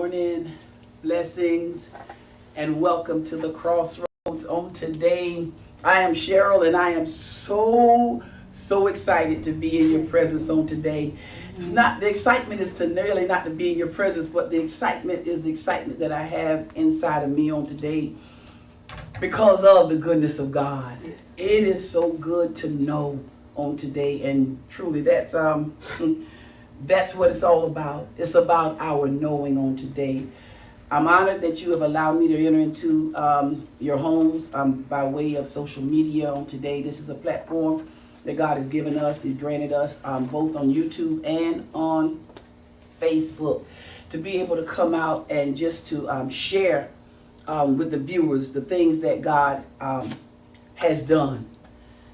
morning, blessings, and welcome to the Crossroads on today. I am Cheryl, and I am so excited to be in your presence on today. It's not, the excitement is to really not to be in your presence, but the excitement is the excitement that I have inside of me on today because of the goodness of God. It is so good to know on today, and truly that's what it's all about. It's about our knowing on today. I'm honored that you have allowed me to enter into your homes by way of social media on today. This is a platform that God has given us. He's granted us both on YouTube and on Facebook to be able to come out and just to share with the viewers the things that God has done.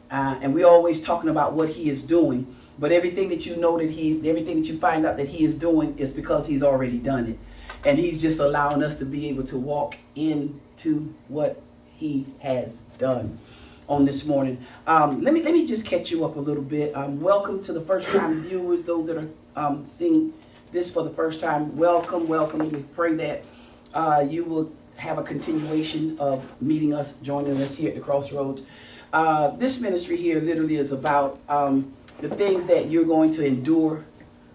And we're always talking about what He is doing. But everything that you know everything that you find out that He is doing is because He's already done it. And He's just allowing us to be able to walk into what He has done on this morning. Let me just catch you up a little bit. Welcome to the first time viewers, those that are seeing this for the first time. Welcome. We pray that you will have a continuation of meeting us, joining us here at the Crossroads. This ministry here literally is about the things that you're going to endure,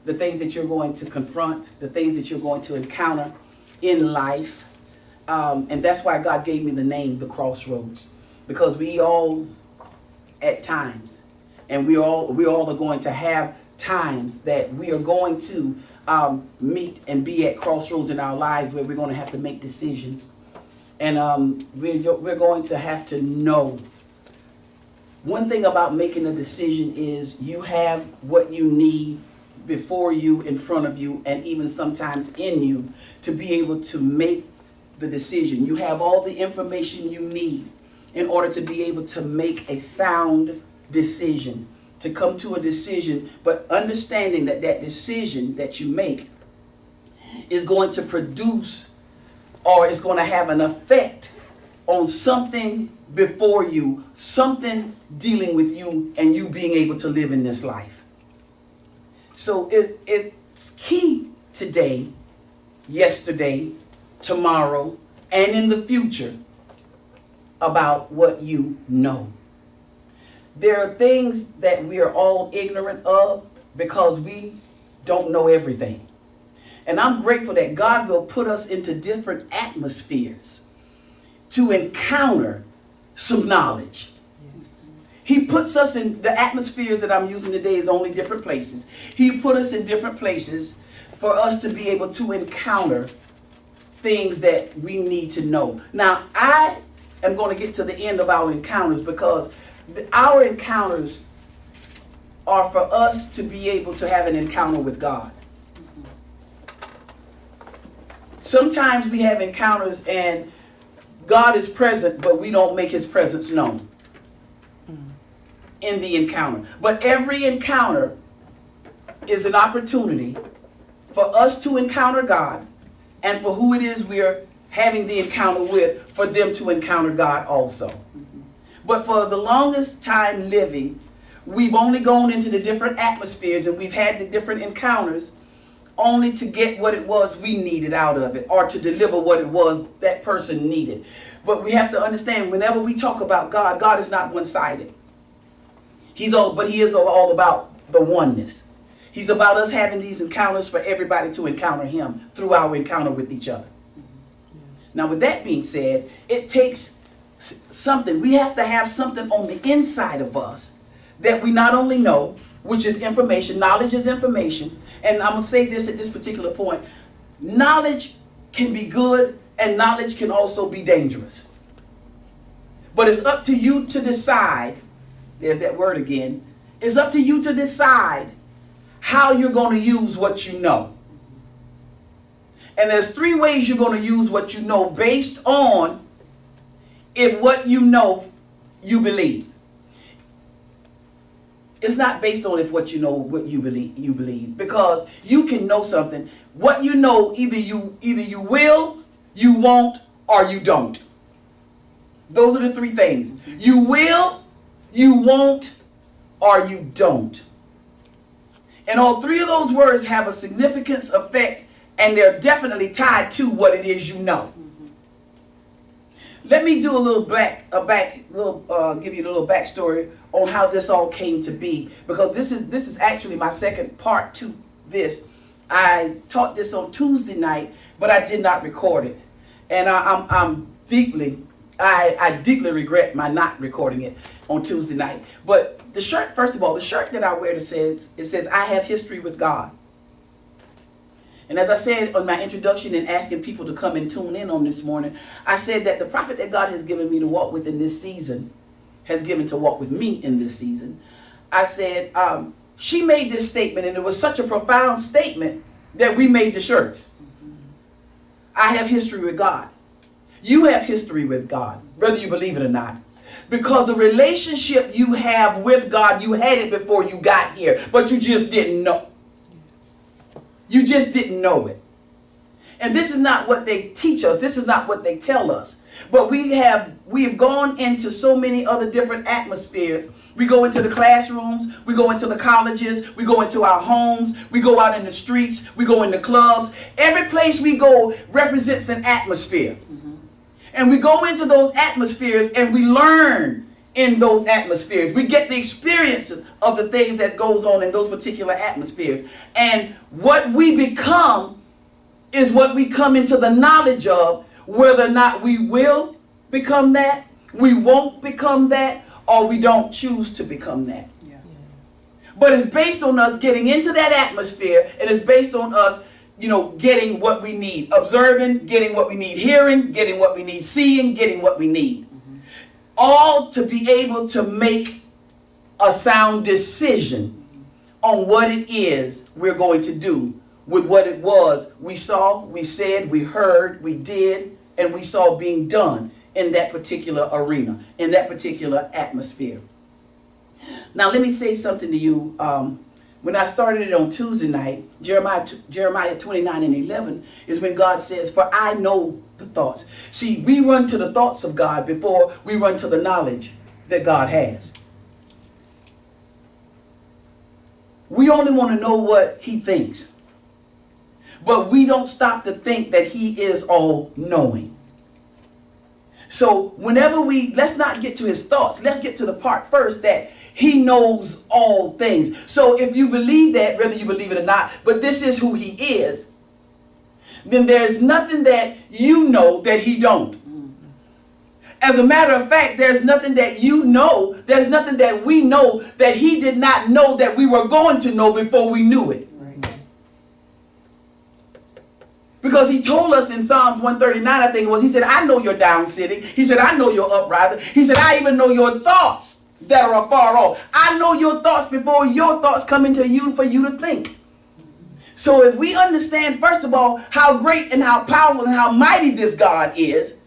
the things that you're going to confront, the things that you're going to encounter in life. And that's why God gave me the name, the Crossroads, because we all at times, and we all are going to have times that we are going to meet and be at crossroads in our lives where we're going to have to make decisions. And we're going to have to know. One thing about making a decision is you have what you need before you, in front of you, and even sometimes in you to be able to make the decision. You have all the information you need in order to be able to make a sound decision, to come to a decision, but understanding that that decision that you make is going to produce or is going to have an effect on something before you, something dealing with you and you being able to live in this life. So it's key today, yesterday, tomorrow, and in the future about what you know. There are things that we are all ignorant of because we don't know everything. And I'm grateful that God will put us into different atmospheres to encounter some knowledge. Yes. He puts us in the atmospheres that I'm using today is only different places. He put us in different places for us to be able to encounter things that we need to know. Now, I am going to get to the end of our encounters because our encounters are for us to be able to have an encounter with God. Sometimes we have encounters and God is present, but we don't make His presence known in the encounter. But every encounter is an opportunity for us to encounter God and for who it is we're having the encounter with, for them to encounter God also. But for the longest time living, we've only gone into the different atmospheres and we've had the different encounters only to get what it was we needed out of it, or to deliver what it was that person needed. But we have to understand, whenever we talk about God, God is not one-sided. He is all about the oneness. He's about us having these encounters for everybody to encounter Him through our encounter with each other. Now, with that being said, it takes something. We have to have something on the inside of us that we not only know, which is information. Knowledge is information. And I'm going to say this at this particular point. Knowledge can be good and knowledge can also be dangerous. But it's up to you to decide. There's that word again. It's up to you to decide how you're going to use what you know. And there's 3 ways you're going to use what you know based on if what you know you believe. It's not based on if what you know, what you believe, because you can know something. What you know, either you will, you won't, or you don't. Those are the 3 things. You will, you won't, or you don't. And all 3 of those words have a significance, effect, and they're definitely tied to what it is you know. Let me do a little give you a little backstory on how this all came to be, because this is actually my second part to this. I taught this on Tuesday night, but I did not record it, and I deeply regret my not recording it on Tuesday night. But the shirt, first of all, the shirt that I wear, it says I have history with God. And as I said on my introduction and asking people to come and tune in on this morning, I said that the prophet that God has given me to walk with in this season, has given to walk with me in this season, I said, she made this statement, and it was such a profound statement that we made the shirt. I have history with God. You have history with God, whether you believe it or not. Because the relationship you have with God, you had it before you got here, but you just didn't know. You just didn't know it. And this is not what they teach us. This is not what they tell us. But we have gone into so many other different atmospheres. We go into the classrooms, we go into the colleges, we go into our homes, we go out in the streets, we go into clubs. Every place we go represents an atmosphere. And we go into those atmospheres and we learn in those atmospheres. We get the experiences of the things that goes on in those particular atmospheres. And what we become is what we come into the knowledge of, whether or not we will become that, we won't become that, or we don't choose to become that. Yeah. But it's based on us getting into that atmosphere, and it's based on us, getting what we need, observing, getting what we need, hearing, getting what we need, seeing, getting what we need. All to be able to make a sound decision on what it is we're going to do with what it was we saw, we said, we heard, we did, and we saw being done in that particular arena, in that particular atmosphere. Now let me say something to you. When I started it on Tuesday night, Jeremiah 29:11 is when God says, for I know the thoughts. See, we run to the thoughts of God before we run to the knowledge that God has. We only want to know what he thinks. But we don't stop to think that he is all knowing. So whenever let's not get to his thoughts. Let's get to the part first that he knows all things. So if you believe that, whether you believe it or not, but this is who he is, then there's nothing that you know that he don't. As a matter of fact, there's nothing that you know, there's nothing that we know that he did not know that we were going to know before we knew it. Because he told us in Psalms 139, I think it was, he said, I know your down sitting. He said, I know your uprising. He said, I even know your thoughts that are afar off. I know your thoughts before your thoughts come into you for you to think. So if we understand, first of all, how great and how powerful and how mighty this God is,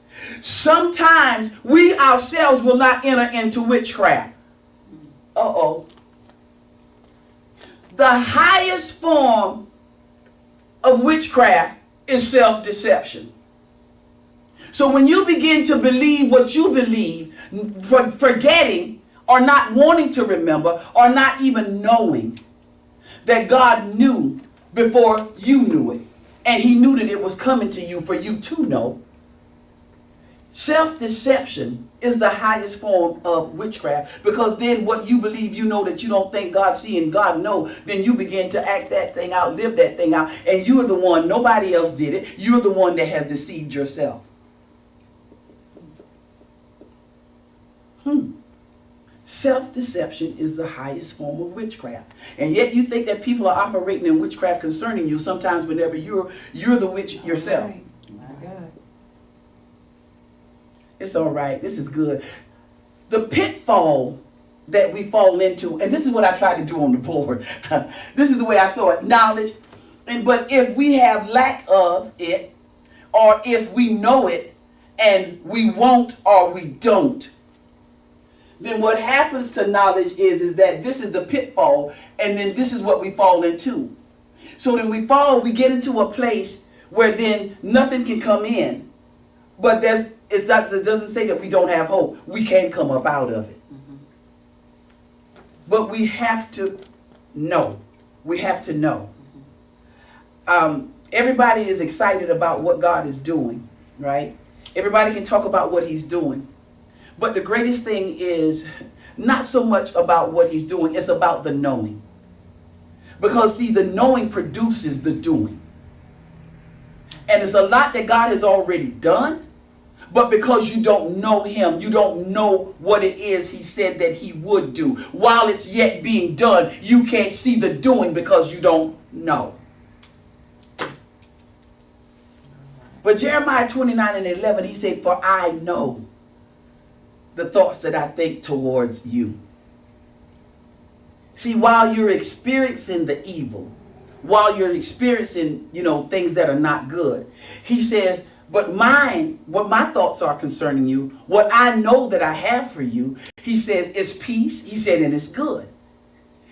sometimes we ourselves will not enter into witchcraft. The highest form of witchcraft is self-deception. So when you begin to believe what you believe, forgetting or not wanting to remember or not even knowing that God knew before you knew it, and he knew that it was coming to you for you to know, self-deception is the highest form of witchcraft, because then what you believe you know that you don't think God see and God know, then you begin to act that thing out, live that thing out, and you're the one, nobody else did it, you're the one that has deceived yourself. Self-deception is the highest form of witchcraft. And yet you think that people are operating in witchcraft concerning you sometimes whenever you're the witch yourself. Right. My God. It's all right. This is good. The pitfall that we fall into, and this is what I tried to do on the board. This is the way I saw it. Knowledge. But if we have lack of it, or if we know it and we won't or we don't, then what happens to knowledge is that this is the pitfall, and then this is what we fall into. So then we get into a place where then nothing can come in. But it doesn't say that we don't have hope. We can't come up out of it. But we have to know. We have to know. everybody is excited about what God is doing, right? Everybody can talk about what he's doing. But the greatest thing is not so much about what he's doing, it's about the knowing. Because see, the knowing produces the doing. And it's a lot that God has already done, but because you don't know him, you don't know what it is he said that he would do. While it's yet being done, you can't see the doing because you don't know. But Jeremiah 29:11, he said, for I know the thoughts that I think towards you. See, while you're experiencing the evil, while you're experiencing, things that are not good, he says, but what my thoughts are concerning you, what I know that I have for you, he says, is peace. He said, and it's good.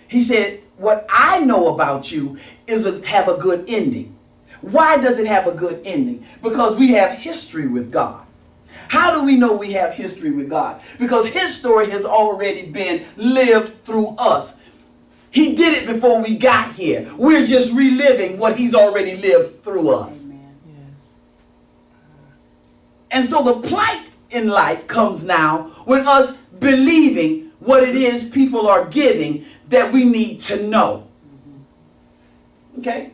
He said, what I know about you is have a good ending. Why does it have a good ending? Because we have history with God. How do we know we have history with God? Because his story has already been lived through us. He did it before we got here. We're just reliving what he's already lived through us. Amen. Yes. And so the plight in life comes now with us believing what it is people are giving that we need to know. Okay?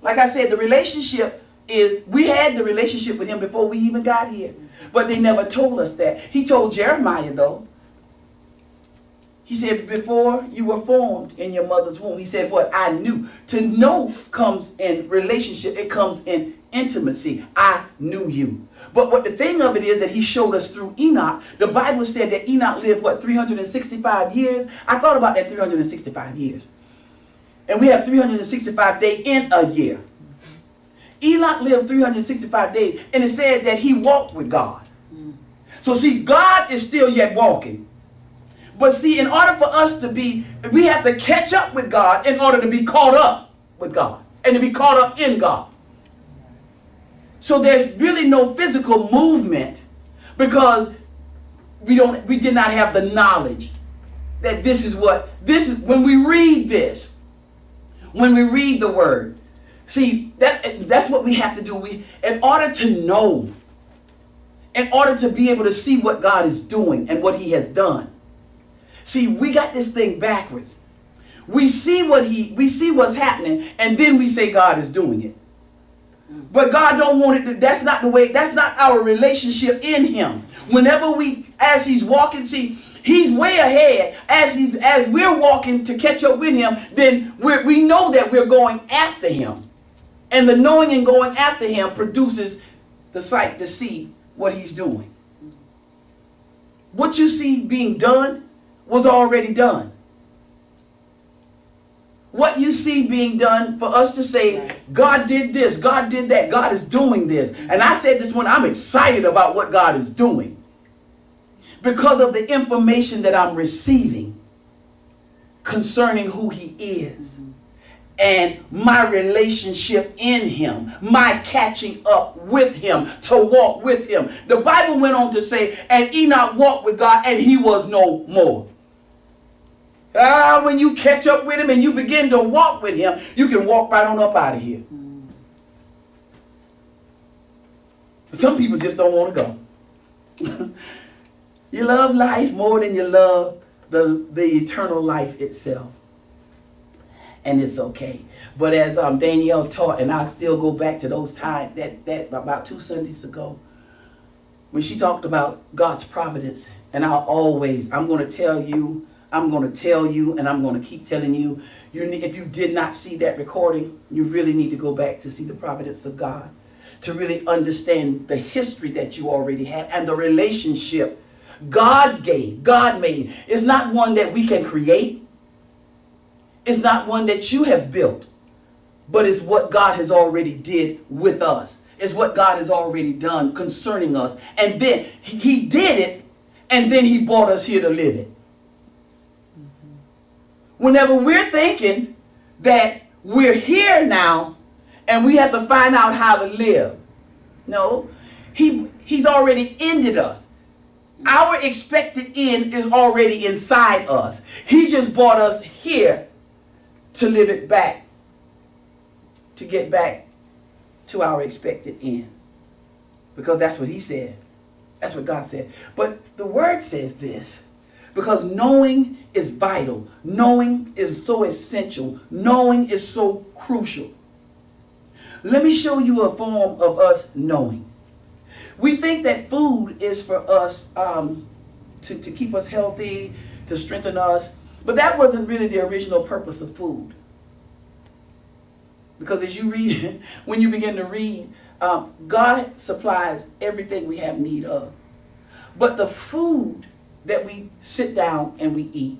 Like I said, the relationship is, we had the relationship with him before we even got here. But they never told us that. He told Jeremiah, though. He said, before you were formed in your mother's womb, he said, what I knew. To know comes in relationship. It comes in intimacy. I knew you. But what the thing of it is that he showed us through Enoch. The Bible said that Enoch lived, 365 years? I thought about that 365 years. And we have 365 days in a year. Enoch lived 365 days, and it said that he walked with God. So see, God is still yet walking. But see, in order for us to be, we have to catch up with God in order to be caught up with God and to be caught up in God. So there's really no physical movement because we did not have the knowledge that this is when we read this, when we read the word. See, that's what we have to do. In order to know, in order to be able to see what God is doing and what he has done. See, we got this thing backwards. We see what's happening, and then we say God is doing it. But God don't want it. That's not the way. That's not our relationship in him. Whenever as he's walking, see, he's way ahead. As we're walking to catch up with him, then we know that we're going after him. And the knowing and going after him produces the sight to see what he's doing. What you see being done was already done. What you see being done, for us to say, God did this, God did that, God is doing this. And I said this one, I'm excited about what God is doing. Because of the information that I'm receiving concerning who he is. And my relationship in him, my catching up with him, to walk with him. The Bible went on to say, and Enoch walked with God, and he was no more. When you catch up with him and you begin to walk with him, you can walk right on up out of here. Some people just don't want to go. You love life more than you love the eternal life itself. And it's okay. But as Danielle taught, and I still go back to those times, that about 2 Sundays ago, when she talked about God's providence, and I'm going to tell you, and I'm going to keep telling you, if you did not see that recording, you really need to go back to see the providence of God, to really understand the history that you already have and the relationship God gave, God made. It's not one that we can create. It's not one that you have built, but it's what God has already did with us. It's what God has already done concerning us. And then he did it, and then he brought us here to live it. Whenever we're thinking that we're here now and we have to find out how to live. No, he's already ended us. Our expected end is already inside us. He just brought us here to live it back, to get back to our expected end. Because that's what he said. That's what God said. But the word says this. Because knowing is vital. Knowing is so essential. Knowing is so crucial. Let me show you a form of us knowing. We think that food is for us to keep us healthy, to strengthen us. But that wasn't really the original purpose of food. Because as you read, when you begin to read, God supplies everything we have need of. But the food that we sit down and we eat,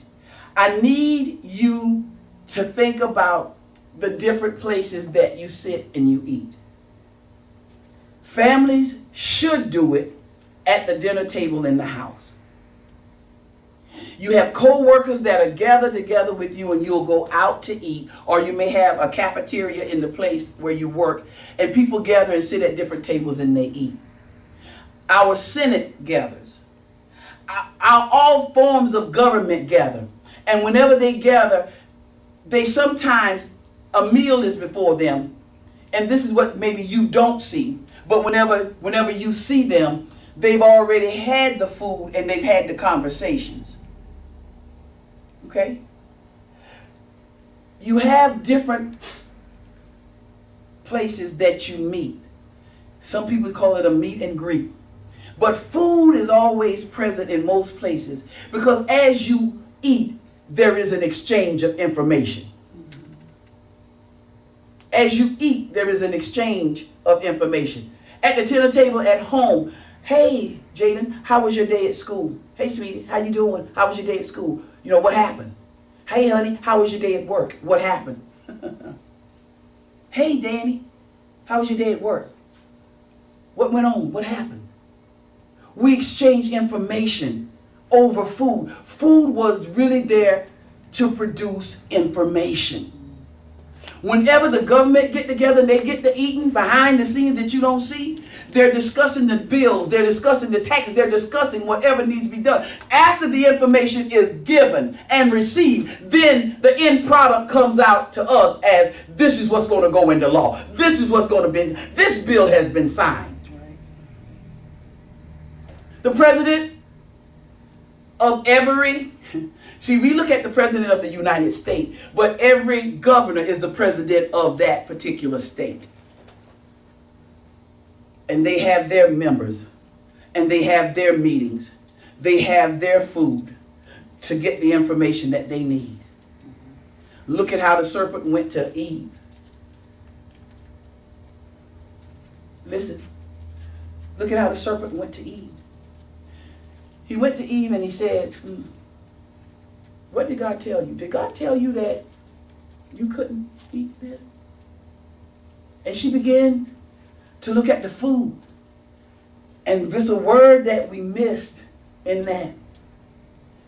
I need you to think about the different places that you sit and you eat. Families should do it at the dinner table in the house. You have co-workers that are gathered together with you and you'll go out to eat, or you may have a cafeteria in the place where you work and people gather and sit at different tables and they eat. Our Senate gathers. All forms of government gather. And whenever they gather, they sometimes, a meal is before them. And this is what maybe you don't see. But whenever you see them, they've already had the food and they've had the conversations. Okay? You have different places that you meet. Some people call it a meet and greet. But food is always present in most places because as you eat, there is an exchange of information. As you eat, there is an exchange of information. At the dinner table at home, hey, Jaden, how was your day at school? Hey, sweetie, how you doing? How was your day at school? You know, what happened? Hey, honey, how was your day at work? What happened? Hey, Danny, how was your day at work? What went on? What happened? We exchange information over food. Food was really there to produce information. Whenever the government get together and they get to eating behind the scenes that you don't see, they're discussing the bills, they're discussing the taxes, they're discussing whatever needs to be done. After the information is given and received, then the end product comes out to us as this is what's going to go into law. This is what's going to be, this bill has been signed. The president of every, see, we look at the president of the United States, but every governor is the president of that particular state. And they have their members, and they have their meetings. They have their food to get the information that they need. Look at how the serpent went to Eve. Listen, look at how the serpent went to Eve. He went to Eve and he said, what did God tell you? Did God tell you that you couldn't eat this? And she began to look at the food. And there's a word that we missed in that.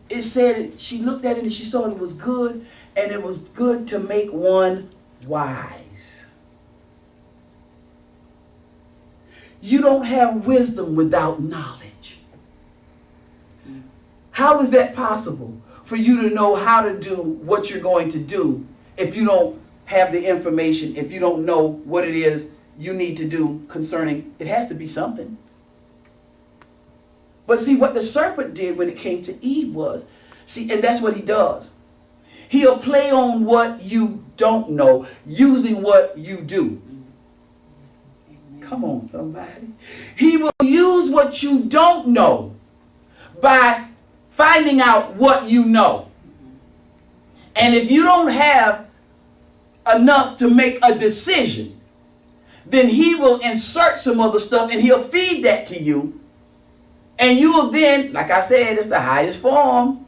It said, she looked at it and she saw it was good, and it was good to make one wise. You don't have wisdom without knowledge. How is that possible for you to know how to do what you're going to do if you don't have the information, if you don't know what it is you need to do concerning, it has to be something. But see, what the serpent did when it came to Eve was, see, and that's what he does. He'll play on what you don't know using what you do. Come on, somebody. He will use what you don't know by finding out what you know. And if you don't have enough to make a decision, then he will insert some other stuff and he'll feed that to you. And you will then, like I said, it's the highest form.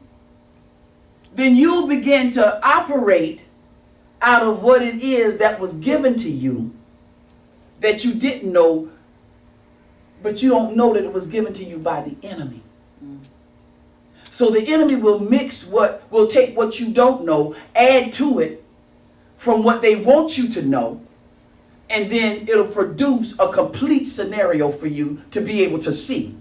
Then you'll begin to operate out of what it is that was given to you that you didn't know, but you don't know that it was given to you by the enemy. So the enemy will will take what you don't know, add to it from what they want you to know, and then it'll produce a complete scenario for you to be able to see.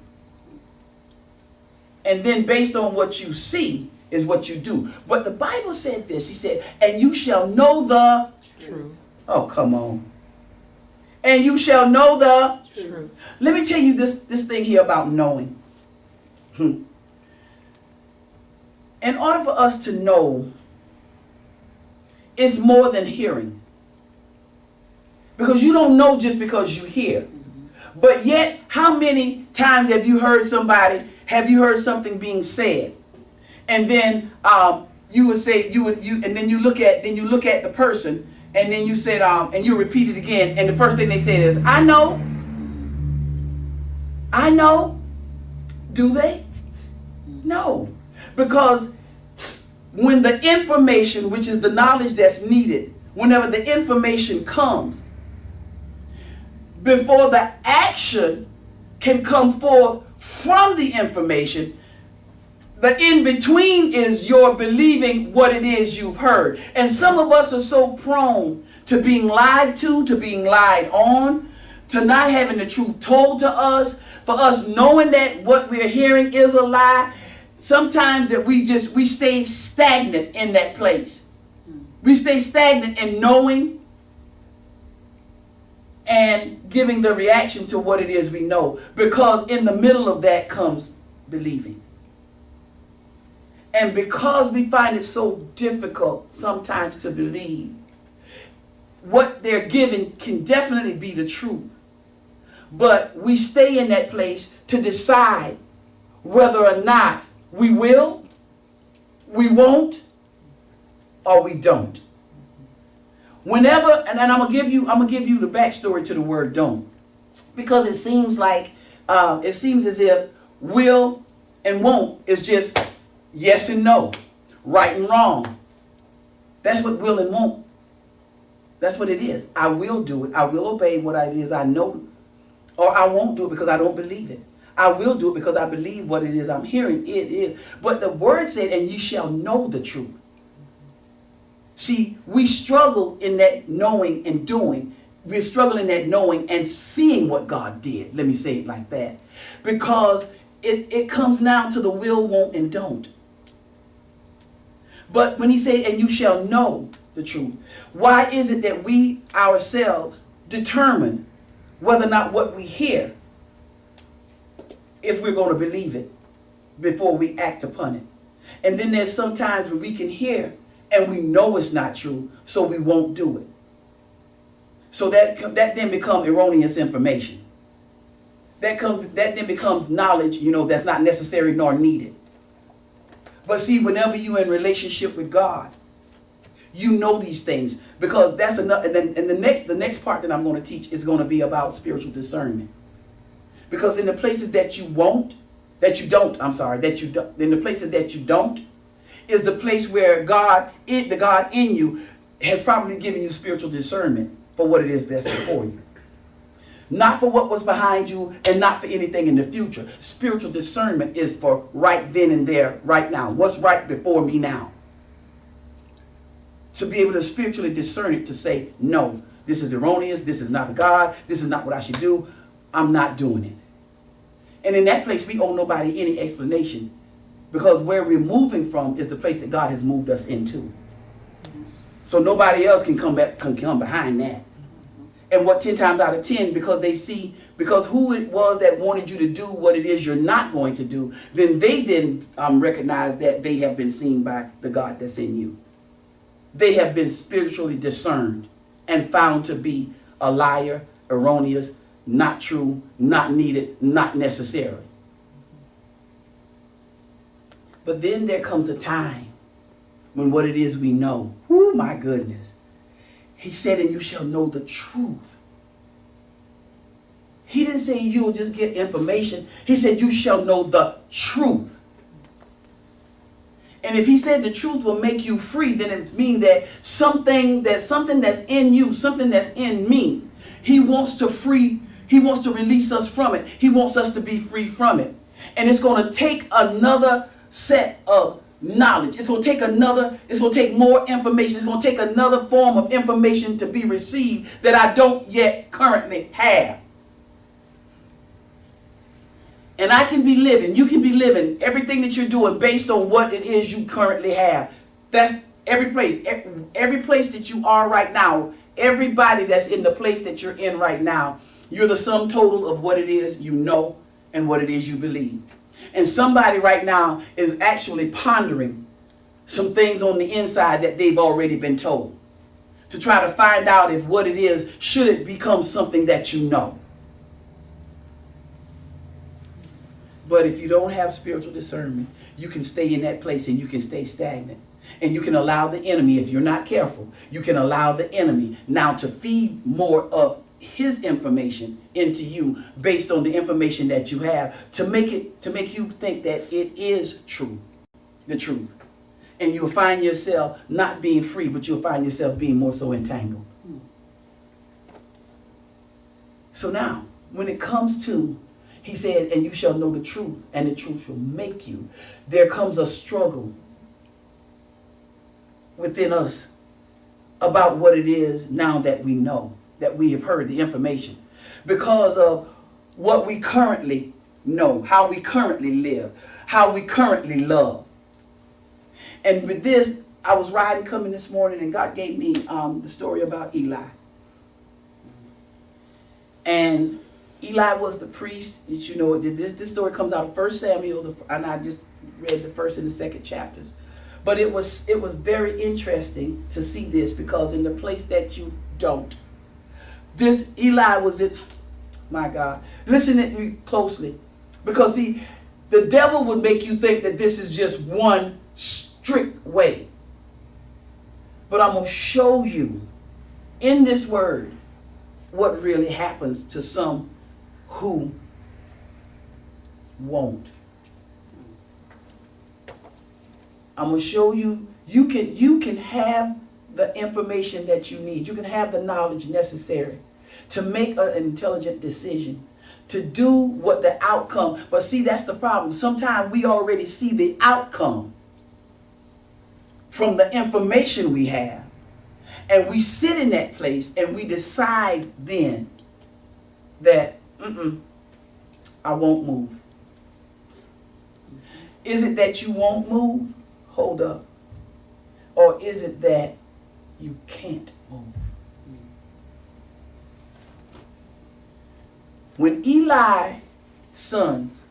And then based on what you see is what you do. But the Bible said this, he said, and you shall know the truth. Oh, come on. And you shall know the Truth. Let me tell you this thing here about knowing. In order for us to know, it's more than hearing. Because you don't know just because you hear. But yet, how many times have you heard something being said? And then you would say, and then you look at the person, and then you said, and you repeat it again, and the first thing they said is, I know. Do they? No. Because when the information, which is the knowledge that's needed, whenever the information comes, before the action can come forth from the information, the in-between is your believing what it is you've heard. And some of us are so prone to being lied to being lied on, to not having the truth told to us, for us knowing that what we're hearing is a lie. Sometimes that we stay stagnant in that place. We stay stagnant in knowing and giving the reaction to what it is we know. Because in the middle of that comes believing. And because we find it so difficult sometimes to believe, what they're giving can definitely be the truth. But we stay in that place to decide whether or not we will, we won't, or we don't. Whenever, and I'm gonna give you the backstory to the word don't, because it seems as if will and won't is just yes and no, right and wrong. That's what will and won't. That's what it is. I will do it. I will obey what it is I know, or I won't do it because I don't believe it. I will do it because I believe what it is I'm hearing. It is. But the word said, and ye shall know the truth. See, we struggle in that knowing and doing. We struggle in that knowing and seeing what God did. Let me say it like that. Because it comes down to the will, won't, and don't. But when he said, and you shall know the truth, why is it that we ourselves determine whether or not what we hear, if we're going to believe it before we act upon it? And then there's some times where we can hear and we know it's not true, so we won't do it. So that then becomes erroneous information. That then becomes knowledge, that's not necessary nor needed. But see, whenever you're in relationship with God, you know these things, because that's enough. And then the next part that I'm going to teach is going to be about spiritual discernment. Because in the places that you don't, in the places that you don't, is the place where the God in you has probably given you spiritual discernment for what it is best for you. Not for what was behind you and not for anything in the future. Spiritual discernment is for right then and there, right now. What's right before me now? To be able to spiritually discern it, to say, no, this is erroneous, this is not God, this is not what I should do, I'm not doing it. And in that place, we owe nobody any explanation, because where we're moving from is the place that God has moved us into. So nobody else can come behind that. And what 10 times out of 10, because who it was that wanted you to do what it is you're not going to do, then they recognize that they have been seen by the God that's in you. They have been spiritually discerned and found to be a liar, erroneous, not true, not needed, not necessary. But then there comes a time when what it is we know, oh my goodness, he said, and you shall know the truth. He didn't say you'll just get information. He said you shall know the truth. And if he said the truth will make you free, then it means that something that's in you, something that's in me, he wants to release us from it. He wants us to be free from it. And it's going to take another set of knowledge. It's going to take more information. It's going to take another form of information to be received that I don't yet currently have. And I can be living, you can be living everything that you're doing based on what it is you currently have. That's every place that you are right now. Everybody that's in the place that you're in right now, you're the sum total of what it is you know and what it is you believe. And somebody right now is actually pondering some things on the inside that they've already been told, to try to find out if what it is, should it become something that you know. But if you don't have spiritual discernment, you can stay in that place and you can stay stagnant. And you can allow the enemy, if you're not careful, you can allow the enemy now to feed more of his information into you based on the information that you have, to make you think that it is true, the truth. And you'll find yourself not being free, but you'll find yourself being more so entangled. So now, when it comes to, he said, and you shall know the truth, and the truth shall make you. There comes a struggle within us about what it is now that we know, that we have heard the information, because of what we currently know, how we currently live, how we currently love. And with this, I was riding coming this morning, and God gave me the story about Eli. And Eli was the priest. You know, this story comes out of 1 Samuel, and I just read the first and the second chapters. But it was very interesting to see this, because in the place that you don't, this Eli was in, my God, listen to me closely, because see, the devil would make you think that this is just one strict way. But I'm going to show you in this word what really happens to some who won't. I'm going to show you, you can have the information that you need. You can have the knowledge necessary to make an intelligent decision, to do what the outcome. But see, that's the problem. Sometimes we already see the outcome from the information we have. And we sit in that place and we decide then that, I won't move. Is it that you won't move? Hold up. Or is it that you can't move? When Eli's sons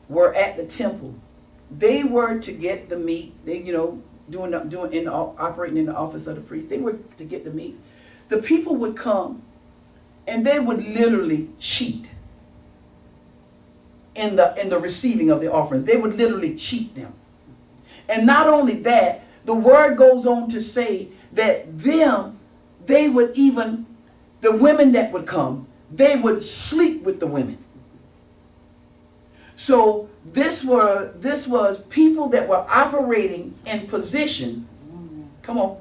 were at the temple, they were to get the meat. They, operating in the office of the priest. They were to get the meat. The people would come and they would literally cheat in the receiving of the offering. They would literally cheat them. And not only that, the word goes on to say that the women that would come, they would sleep with the women. So this was people that were operating in position. Come on.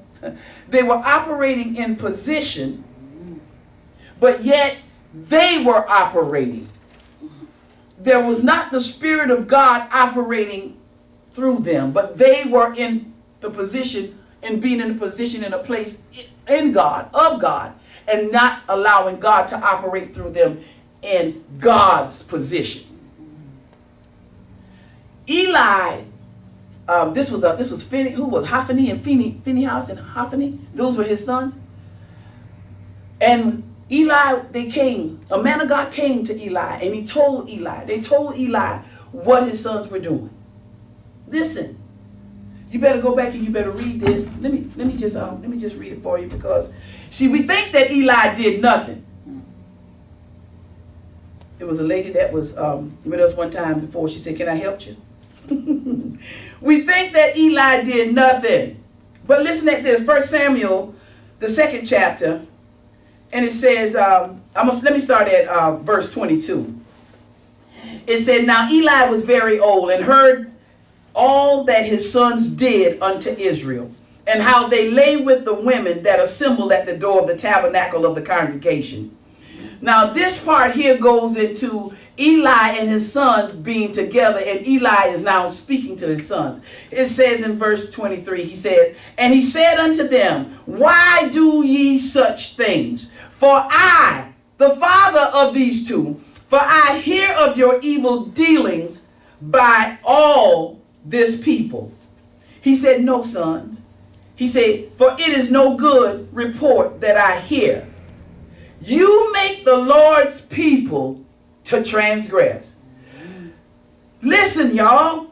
They were operating in position, but yet they were operating. There was not the Spirit of God operating through them, but they were in the position, and being in a position, in a place in God, of God, and not allowing God to operate through them in God's position. Eli, this was Phinehas, who was Hophni and Phinehas and Hophni. Those were his sons. And Eli, a man of God came to Eli, and they told Eli what his sons were doing. Listen, you better go back and you better read this. Let me just read it for you, because see, we think that Eli did nothing. There was a lady that was with us one time before. She said, "Can I help you?" We think that Eli did nothing. But listen at this, 1 Samuel, the 2nd chapter, and it says, let me start at verse 22. It said, "Now Eli was very old, and heard all that his sons did unto Israel, and how they lay with the women that assembled at the door of the tabernacle of the congregation." Now this part here goes into Eli and his sons being together, and Eli is now speaking to his sons. It says in verse 23, he says, "And he said unto them, Why do ye such things? For I, the father of these two, for I hear of your evil dealings by all this people." He said, "No, sons." He said, for it is no good report that I hear. You make the Lord's people to transgress. Listen, y'all.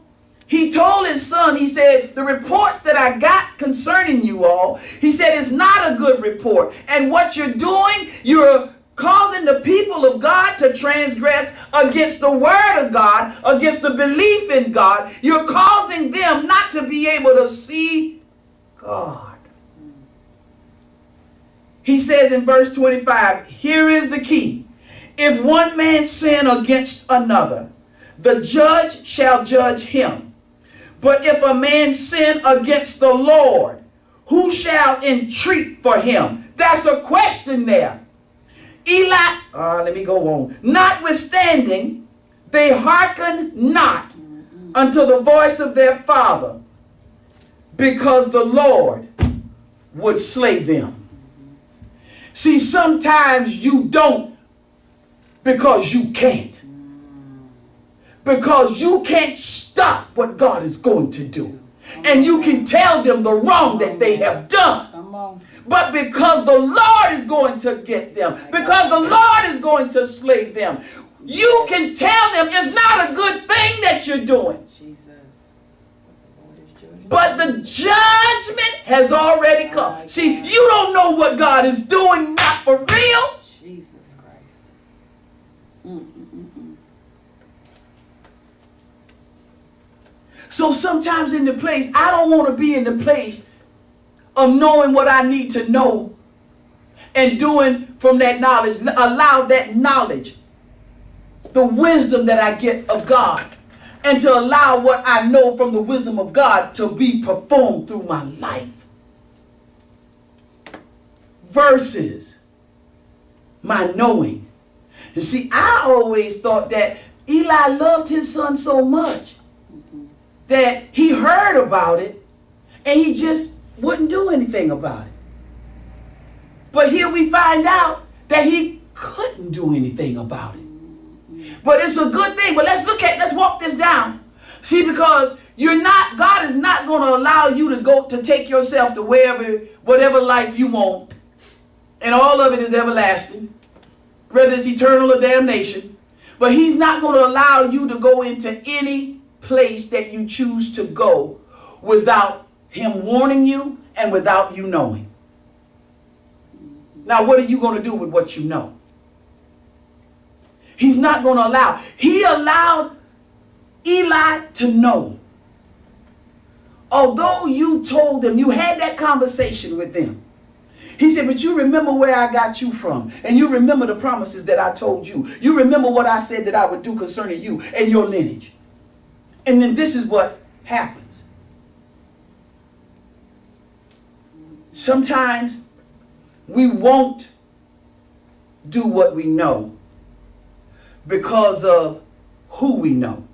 He told his son, he said, the reports that I got concerning you all, he said, it's not a good report. And what you're doing, you're causing the people of God to transgress against the word of God, against the belief in God. You're causing them not to be able to see God. He says in verse 25, here is the key. If one man sin against another, the judge shall judge him. But if a man sin against the Lord, who shall entreat for him? That's a question there. Let me go on. Notwithstanding, they hearken not unto the voice of their father, because the Lord would slay them. See, sometimes you don't because you can't. Because you can't stop what God is going to do. And you can tell them the wrong that they have done. But because the Lord is going to get them, because the Lord is going to slay them, you can tell them it's not a good thing that you're doing. But the judgment has already come. See, you don't know what God is doing, not for real. Jesus Christ. So sometimes in the place, I don't want to be in the place of knowing what I need to know and doing from that knowledge. Allow that knowledge, the wisdom that I get of God, and to allow what I know from the wisdom of God to be performed through my life. Versus my knowing. You see, I always thought that Eli loved his son so much that he heard about it and he just wouldn't do anything about it. But here we find out that he couldn't do anything about it. But it's a good thing. But let's walk this down. See, because God is not going to allow you to take yourself to whatever life you want. And all of it is everlasting. Whether it's eternal or damnation. But he's not going to allow you to go into any place that you choose to go without him warning you and without you knowing. Now, what are you going to do with what you know? He's not going to allow. He allowed Eli to know. Although you told them, you had that conversation with them. He said, but you remember where I got you from. And you remember the promises that I told you. You remember what I said that I would do concerning you and your lineage. And then this is what happens. Sometimes we won't do what we know because of who we know.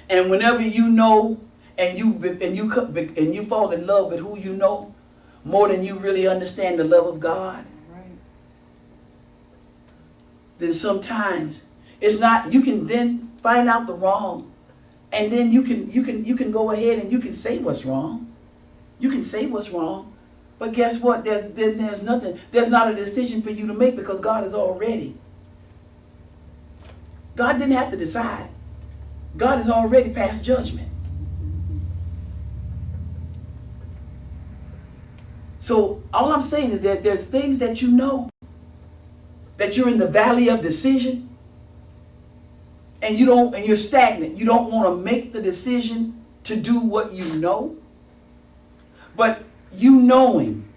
And whenever you know and you fall in love with who you know more than you really understand the love of God, right, then sometimes it's not. You can then find out the wrong, and then you can go ahead and you can say what's wrong. You can say what's wrong. But guess what? There's nothing. There's not a decision for you to make because God is already. God didn't have to decide. God has already passed judgment. So all I'm saying is that there's things that you know, that you're in the valley of decision, and you're stagnant. You don't want to make the decision to do what you know. But you knowing,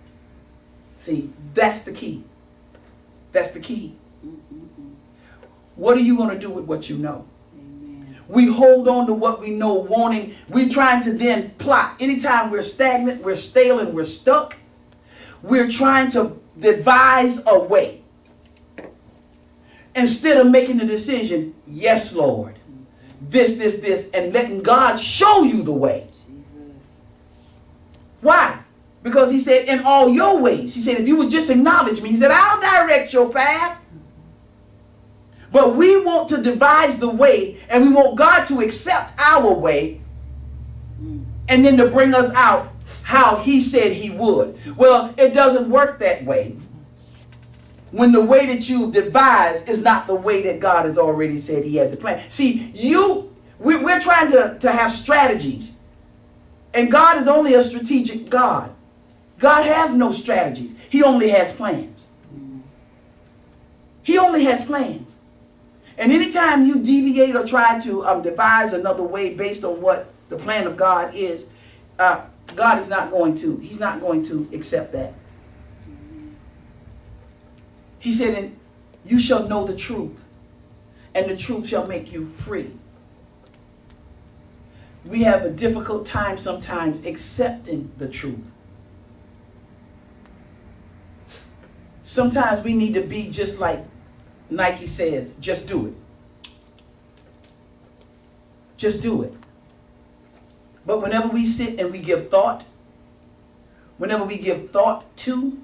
see, that's the key. That's the key. What are you going to do with what you know? Amen. We hold on to what we know, wanting, we're trying to then plot. Anytime we're stagnant, we're stale, and we're stuck, we're trying to devise a way. Instead of making the decision, yes, Lord, this, and letting God show you the way. Jesus. Why? Because he said, in all your ways. He said, if you would just acknowledge me. He said, I'll direct your path. But we want to devise the way, and we want God to accept our way and then to bring us out how he said he would. Well, it doesn't work that way when the way that you devise is not the way that God has already said he had to plan. See, we're trying to have strategies, and God is only a strategic God. God has no strategies. He only has plans. He only has plans. And anytime you deviate or try to devise another way based on what the plan of God is, God is not going to, he's not going to accept that. He said, and you shall know the truth, and the truth shall make you free. We have a difficult time sometimes accepting the truth. Sometimes we need to be just like Nike says, just do it. Just do it. But whenever we sit and we give thought, to,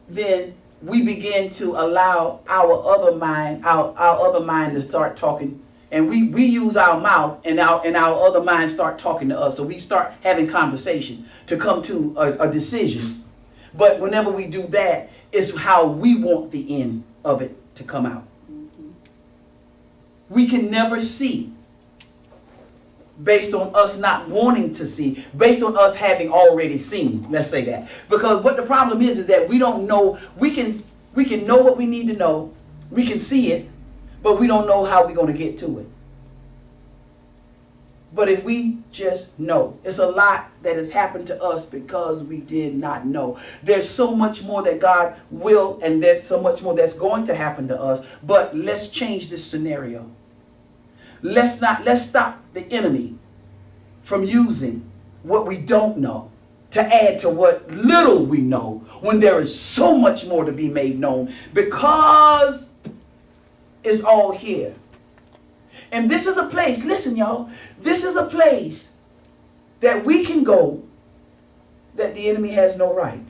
then we begin to allow our other mind to start talking. And we use our mouth, and our other mind start talking to us. So we start having conversation to come to a decision. But whenever we do that, it's how we want the end of it to come out. We can never see based on us not wanting to see, based on us having already seen. Let's say that. Because what the problem is that we don't know. We can know what we need to know. We can see it, but we don't know how we're going to get to it. But if we just know, it's a lot that has happened to us because we did not know. There's so much more that God will, and there's so much more that's going to happen to us. But let's change this scenario. Let's stop the enemy from using what we don't know to add to what little we know, when there is so much more to be made known, because it's all here. And this is a place, listen y'all, this is a place that we can go that the enemy has no right.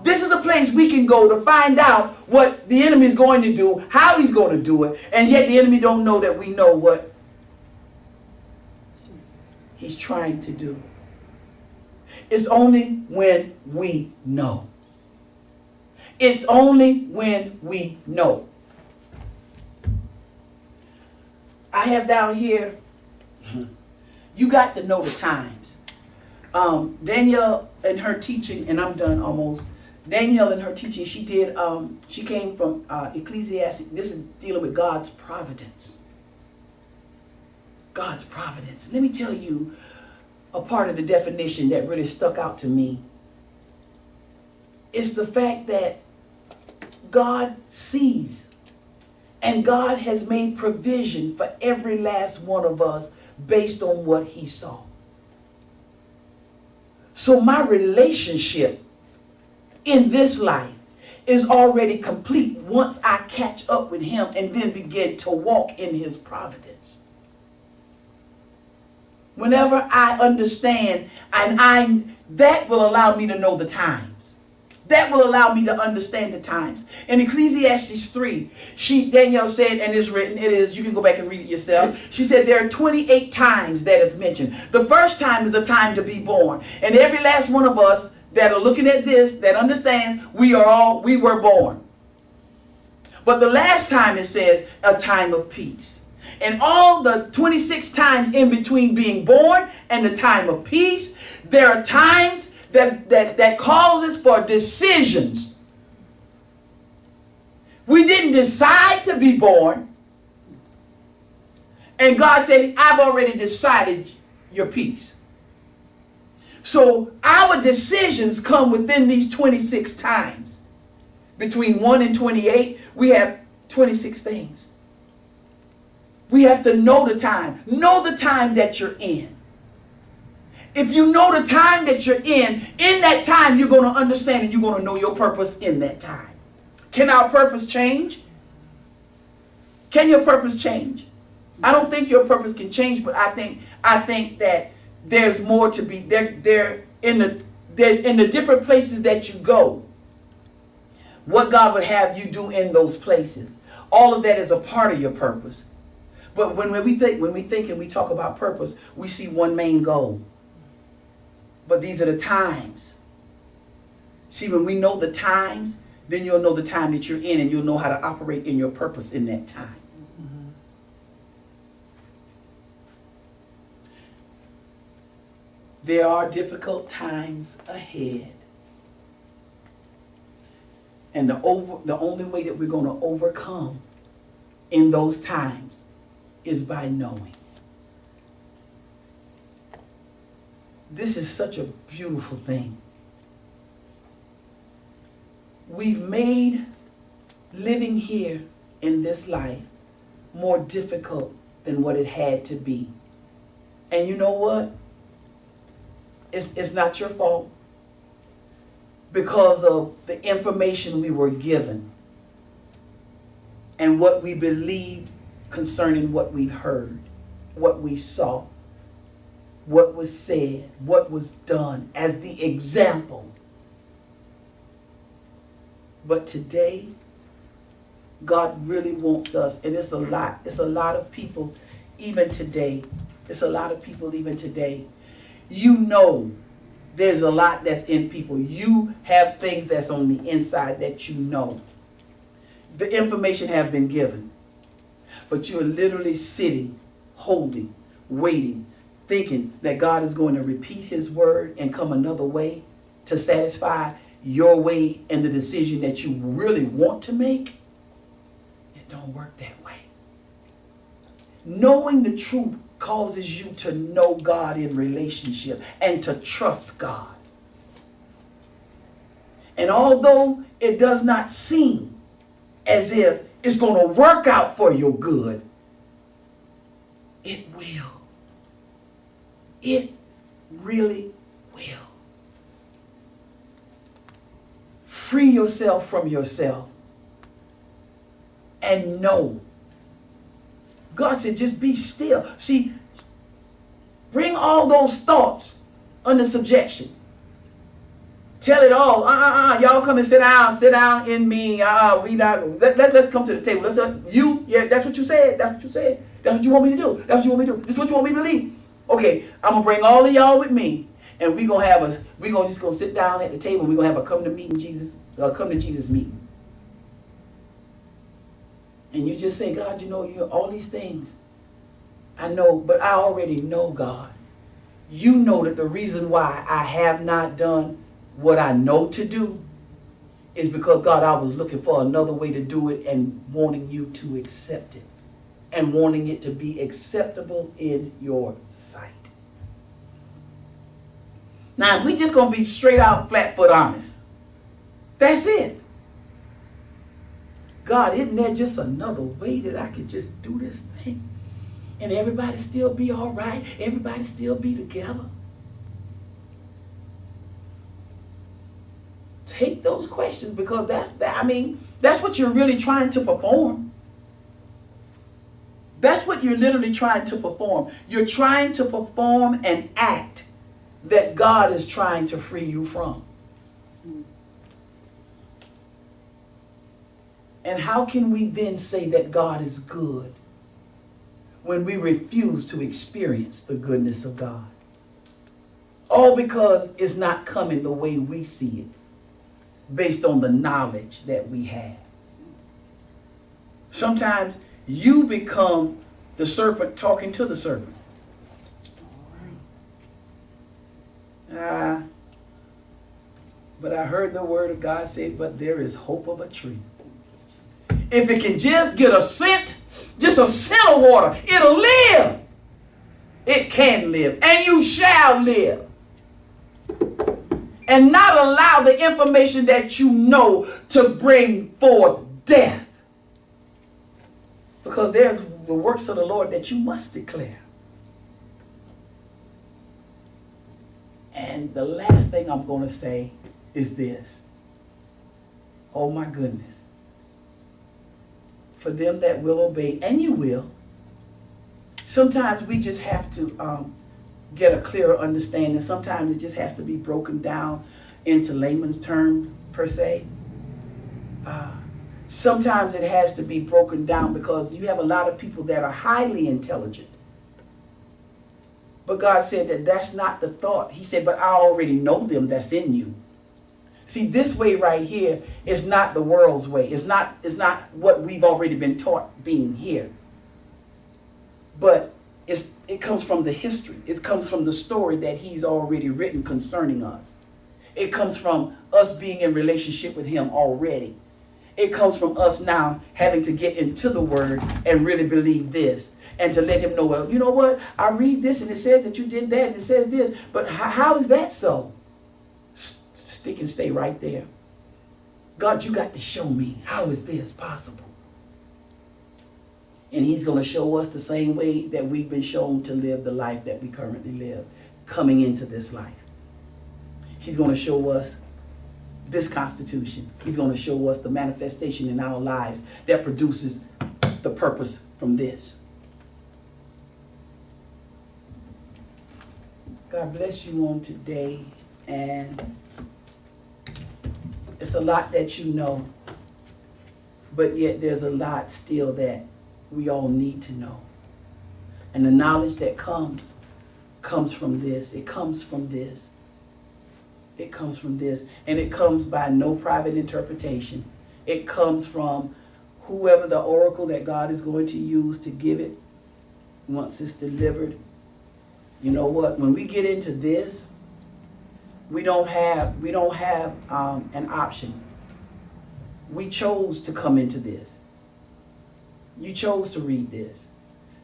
This is a place we can go to find out what the enemy is going to do, how he's going to do it, and yet the enemy don't know that we know what he's trying to do. It's only when we know. It's only when we know. I have down here, you got to know the times. Danielle in her teaching, and I'm done almost. Danielle in her teaching, she came from Ecclesiastes. This is dealing with God's providence. God's providence. Let me tell you a part of the definition that really stuck out to me. It's the fact that God sees, and God has made provision for every last one of us based on what he saw. So my relationship in this life is already complete once I catch up with him and then begin to walk in his providence. Whenever I understand, and that will allow me to know the times. That will allow me to understand the times. In Ecclesiastes 3, Danielle said, and it's written, you can go back and read it yourself. She said there are 28 times that it's mentioned. The first time is a time to be born. And every last one of us that are looking at this, that understands, we were born. But the last time it says a time of peace. And all the 26 times in between being born and the time of peace, there are times that causes for decisions. We didn't decide to be born. And God said, I've already decided your peace. So our decisions come within these 26 times. Between 1 and 28, we have 26 things. We have to know the time. Know the time that you're in. If you know the time that you're in that time you're going to understand and you're going to know your purpose in that time. Can our purpose change? Can your purpose change? I don't think your purpose can change, but I think that there's more to be there in the different places that you go. What God would have you do in those places. All of that is a part of your purpose. But when we think and we talk about purpose, we see one main goal. But these are the times. See, when we know the times, then you'll know the time that you're in, and you'll know how to operate in your purpose in that time. Mm-hmm. There are difficult times ahead. And the only way that we're going to overcome in those times is by knowing. This is such a beautiful thing. We've made living here in this life more difficult than what it had to be. And you know what? It's not your fault, because of the information we were given and what we believed concerning what we heard, what we saw, what was said, what was done as the example. But today, God really wants us, and it's a lot of people even today. It's a lot of people even today. You know, there's a lot that's in people. You have things that's on the inside that you know. The information have been given, but you're literally sitting, holding, waiting, thinking that God is going to repeat his word and come another way to satisfy your way and the decision that you really want to make. It don't work that way. Knowing the truth causes you to know God in relationship and to trust God. And although it does not seem as if it's going to work out for your good, it will. It really will. Free yourself from yourself and know. God said, just be still. See, bring all those thoughts under subjection. Tell it all. Y'all come and sit down in me. Let's come to the table. That's what you said. That's what you said. That's what you want me to do. That's what you want me to do. This is what you want me to believe. Okay, I'm gonna bring all of y'all with me, and we're gonna sit down at the table, and we're gonna have a come to Jesus meeting. And you just say, God, you all these things. I know, but I already know, God. You know that the reason why I have not done what I know to do is because, God, I was looking for another way to do it and wanting you to accept it and wanting it to be acceptable in your sight. Now, if we just going to be straight out, flat foot honest, that's it. God, isn't there just another way that I could just do this thing and everybody still be all right? Everybody still be together? Take those questions, because that's what you're really trying to perform. That's what you're literally trying to perform. You're trying to perform an act that God is trying to free you from. And how can we then say that God is good when we refuse to experience the goodness of God? All because it's not coming the way we see it, based on the knowledge that we have. Sometimes you become the serpent talking to the serpent. But I heard the word of God say, but there is hope of a tree. If it can just get just a scent of water, it'll live. It can live, and you shall live. And not allow the information that you know to bring forth death. Because there's the works of the Lord that you must declare. And the last thing I'm going to say is this. Oh my goodness. For them that will obey, and you will, sometimes we just have to get a clearer understanding. Sometimes it just has to be broken down into layman's terms, per se. sometimes it has to be broken down because you have a lot of people that are highly intelligent. But God said that that's not the thought. He said, but I already know them that's in you. See, this way right here is not the world's way. It's not what we've already been taught being here. But it comes from the history. It comes from the story that he's already written concerning us. It comes from us being in relationship with him already. It comes from us now having to get into the word and really believe this. And to let him know, well, you know what? I read this and it says that you did that and it says this. But how is that so? Stick and stay right there. God, you got to show me. How is this possible? And he's going to show us the same way that we've been shown to live the life that we currently live, coming into this life. He's going to show us this Constitution. He's going to show us the manifestation in our lives that produces the purpose from this. God bless you on today. And it's a lot that you know, but yet there's a lot still that we all need to know. And the knowledge that comes from this. It comes from this. It comes from this. And it comes by no private interpretation. It comes from whoever the oracle that God is going to use to give it once it's delivered. You know what? When we get into this, we don't have an option. We chose to come into this. You chose to read this.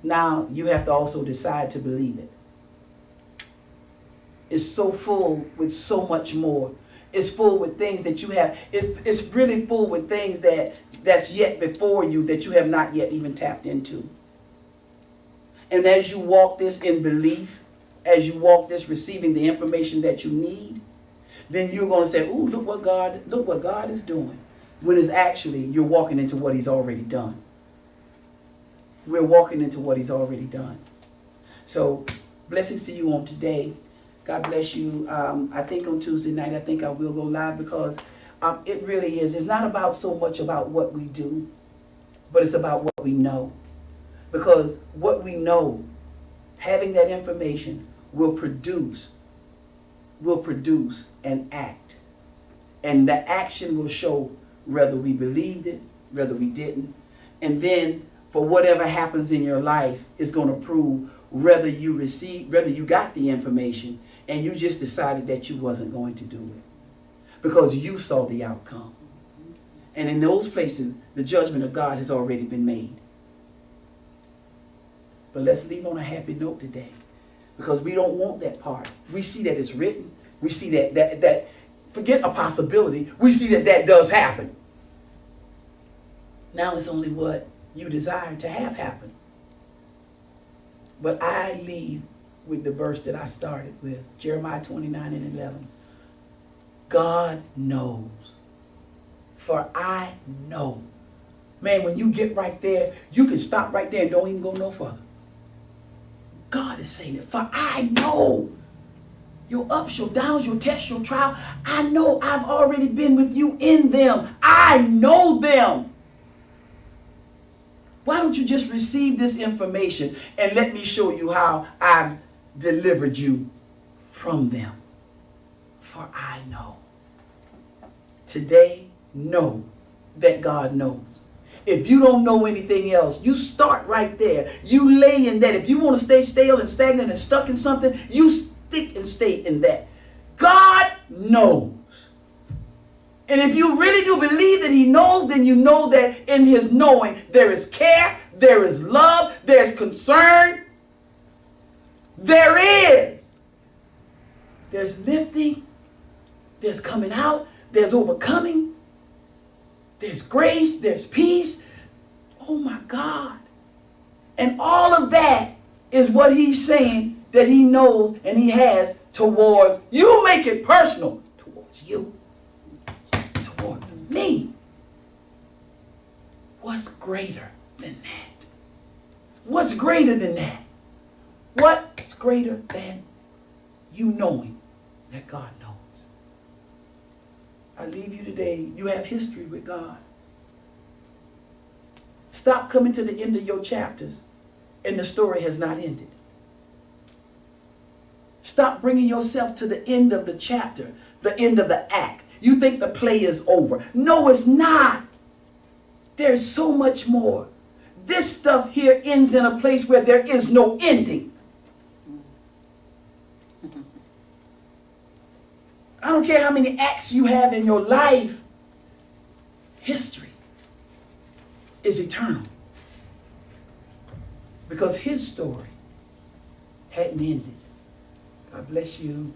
Now you have to also decide to believe it. It's so full with so much more. It's full with things that you have. It's really full with things that's yet before you that you have not yet even tapped into. And as you walk this in belief, as you walk this receiving the information that you need, then you're going to say, "Ooh, look what God is doing." When it's actually you're walking into what he's already done. We're walking into what he's already done. So, blessings to you on today. God bless you. I think on Tuesday night, I think I will go live because it really is. It's not about so much about what we do, but it's about what we know. Because what we know, having that information, will produce an act. And the action will show whether we believed it, whether we didn't. And then for whatever happens in your life is going to prove whether you got the information and you just decided that you wasn't going to do it. Because you saw the outcome. And in those places, the judgment of God has already been made. But let's leave on a happy note today. Because we don't want that part. We see that it's written. We see that forget a possibility. We see that does happen. Now it's only what you desire to have happen. But I leave with the verse that I started with, Jeremiah 29:11. God knows, for I know. Man, when you get right there, you can stop right there and don't even go no further. God is saying it, for I know. Your ups, your downs, your tests, your trial. I know I've already been with you in them. I know them. Why don't you just receive this information and let me show you how I've delivered you from them? For I know. Today, know that God knows. If you don't know anything else, you start right there. You lay in that. If you want to stay stale and stagnant and stuck in something, you stick and stay in that. God knows. And if you really do believe that he knows, then you know that in his knowing there is care, there is love, there's concern. There's lifting, there's coming out, there's overcoming, there's grace, there's peace. Oh my God. And all of that is what he's saying that he knows and he has towards you. Make it personal towards you, towards me. What's greater than that? What's greater than that? What's greater than you knowing that God knows? I leave you today. You have history with God. Stop coming to the end of your chapters and the story has not ended. Stop bringing yourself to the end of the chapter, the end of the act. You think the play is over. No, it's not. There's so much more. This stuff here ends in a place where there is no ending. I don't care how many acts you have in your life. History is eternal. Because his story hadn't ended. God bless you.